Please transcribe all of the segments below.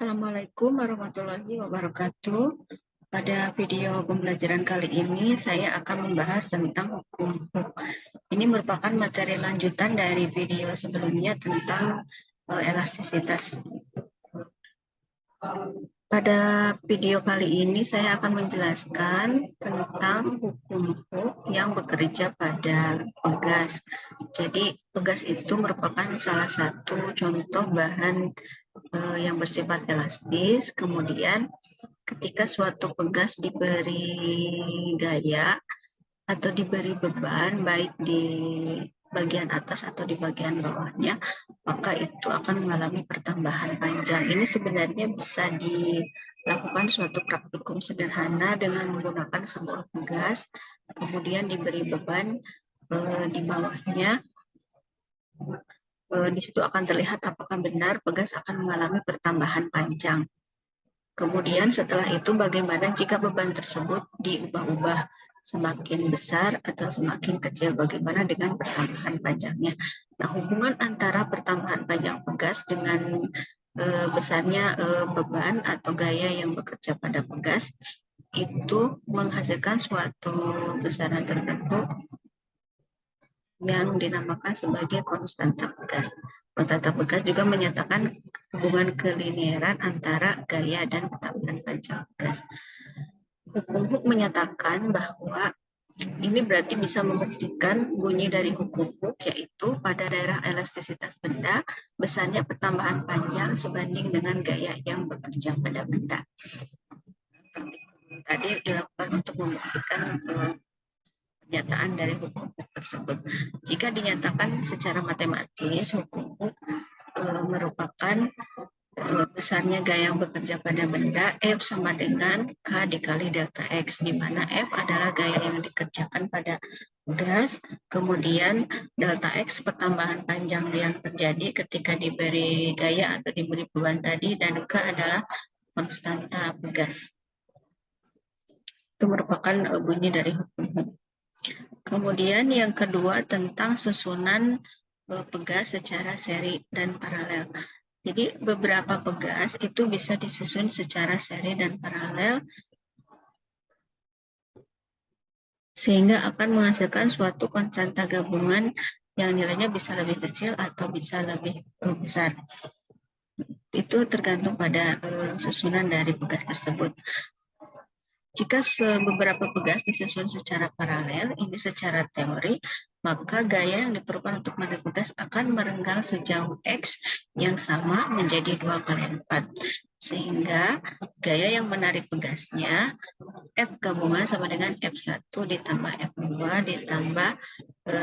Assalamualaikum warahmatullahi wabarakatuh. Pada video pembelajaran kali ini, saya akan membahas tentang hukum Hooke. Ini merupakan materi lanjutan dari video sebelumnya tentang elastisitas. Pada video kali ini, saya akan menjelaskan tentang hukum Hooke yang bekerja pada pegas. Jadi, pegas itu merupakan salah satu contoh bahan yang bersifat elastis. Kemudian ketika suatu pegas diberi gaya atau diberi beban baik di bagian atas atau di bagian bawahnya, maka itu akan mengalami pertambahan panjang. Ini sebenarnya bisa dilakukan suatu praktikum sederhana dengan menggunakan sebuah pegas, kemudian diberi beban di bawahnya. Di situ akan terlihat apakah benar pegas akan mengalami pertambahan panjang. Kemudian setelah itu bagaimana jika beban tersebut diubah-ubah semakin besar atau semakin kecil, bagaimana dengan pertambahan panjangnya. Nah, hubungan antara pertambahan panjang pegas dengan besarnya beban atau gaya yang bekerja pada pegas itu menghasilkan suatu besaran tertentu yang dinamakan sebagai konstanta pegas. Konstanta pegas juga menyatakan hubungan kelinearan antara gaya dan pertambahan panjang pegas. Hukum Hooke menyatakan bahwa ini berarti bisa membuktikan bunyi dari hukum Hooke, yaitu pada daerah elastisitas benda, besarnya pertambahan panjang sebanding dengan gaya yang bekerja pada benda. Tadi dilakukan untuk membuktikan pernyataan dari hukum Hooke tersebut. Jika dinyatakan secara matematis, hukum Hooke merupakan besarnya gaya yang bekerja pada benda, F sama dengan K dikali delta X, di mana F adalah gaya yang dikerjakan pada gas, kemudian delta X pertambahan panjang yang terjadi ketika diberi gaya atau diberi beban tadi, dan K adalah konstanta pegas. Itu merupakan bunyi dari hukum Hooke. Kemudian yang kedua tentang susunan pegas secara seri dan paralel. Jadi beberapa pegas itu bisa disusun secara seri dan paralel sehingga akan menghasilkan suatu konstanta gabungan yang nilainya bisa lebih kecil atau bisa lebih besar. Itu tergantung pada susunan dari pegas tersebut. Jika beberapa pegas disusun secara paralel, ini secara teori, maka gaya yang diperlukan untuk menarik pegas akan merenggang sejauh X yang sama menjadi 2 kali 4. Sehingga gaya yang menarik pegasnya, F gabungan sama dengan F1 ditambah F2 ditambah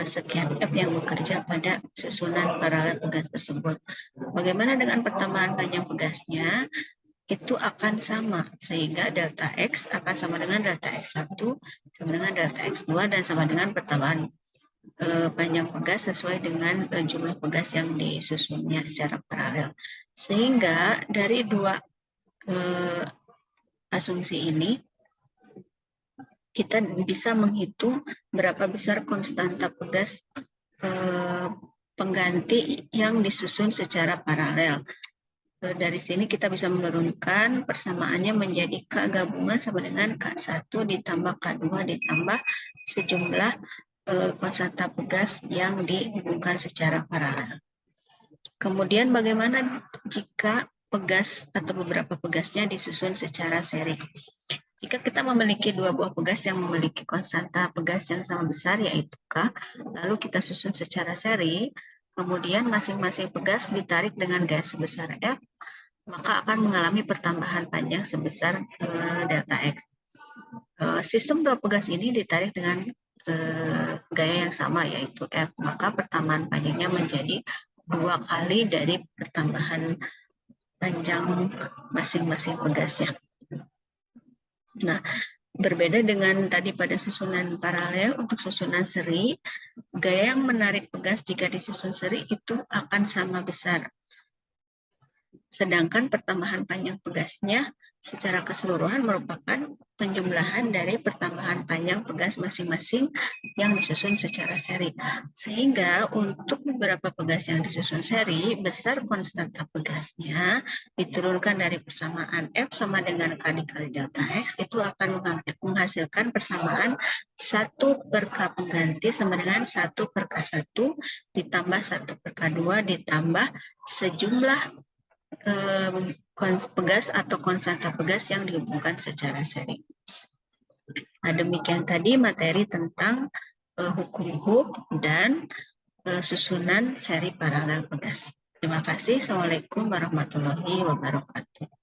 sekian F yang bekerja pada susunan paralel pegas tersebut. Bagaimana dengan pertambahan panjang pegasnya? Itu akan sama, sehingga delta X akan sama dengan delta X1, sama dengan delta X2, dan sama dengan pertambahan panjang pegas sesuai dengan jumlah pegas yang disusunnya secara paralel. Sehingga dari dua asumsi ini, kita bisa menghitung berapa besar konstanta pegas pengganti yang disusun secara paralel. Dari sini kita bisa menurunkan persamaannya menjadi K gabungan sama dengan K1 ditambah K2 ditambah sejumlah konstanta pegas yang dihubungkan secara paralel. Kemudian bagaimana jika pegas atau beberapa pegasnya disusun secara seri? Jika kita memiliki dua buah pegas yang memiliki konstanta pegas yang sama besar, yaitu K, lalu kita susun secara seri, kemudian masing-masing pegas ditarik dengan gaya sebesar F, maka akan mengalami pertambahan panjang sebesar delta X. Sistem dua pegas ini ditarik dengan gaya yang sama, yaitu F, maka pertambahan panjangnya menjadi 2 kali dari pertambahan panjang masing-masing pegasnya. Nah, berbeda dengan tadi pada susunan paralel, untuk susunan seri, gaya yang menarik pegas jika disusun seri itu akan sama besar. Sedangkan pertambahan panjang pegasnya secara keseluruhan merupakan penjumlahan dari pertambahan panjang pegas masing-masing yang disusun secara seri. Sehingga untuk berapa pegas yang disusun seri, besar konstanta pegasnya diturunkan dari persamaan F sama dengan K dikali delta X, itu akan menghasilkan persamaan 1/K pengganti sama dengan 1/K1 ditambah 1/K2 ditambah sejumlah pegas atau konstanta pegas yang dihubungkan secara seri. Nah, demikian tadi materi tentang hukum Hooke dan susunan seri paralel pegas. Terima kasih. Assalamualaikum warahmatullahi wabarakatuh.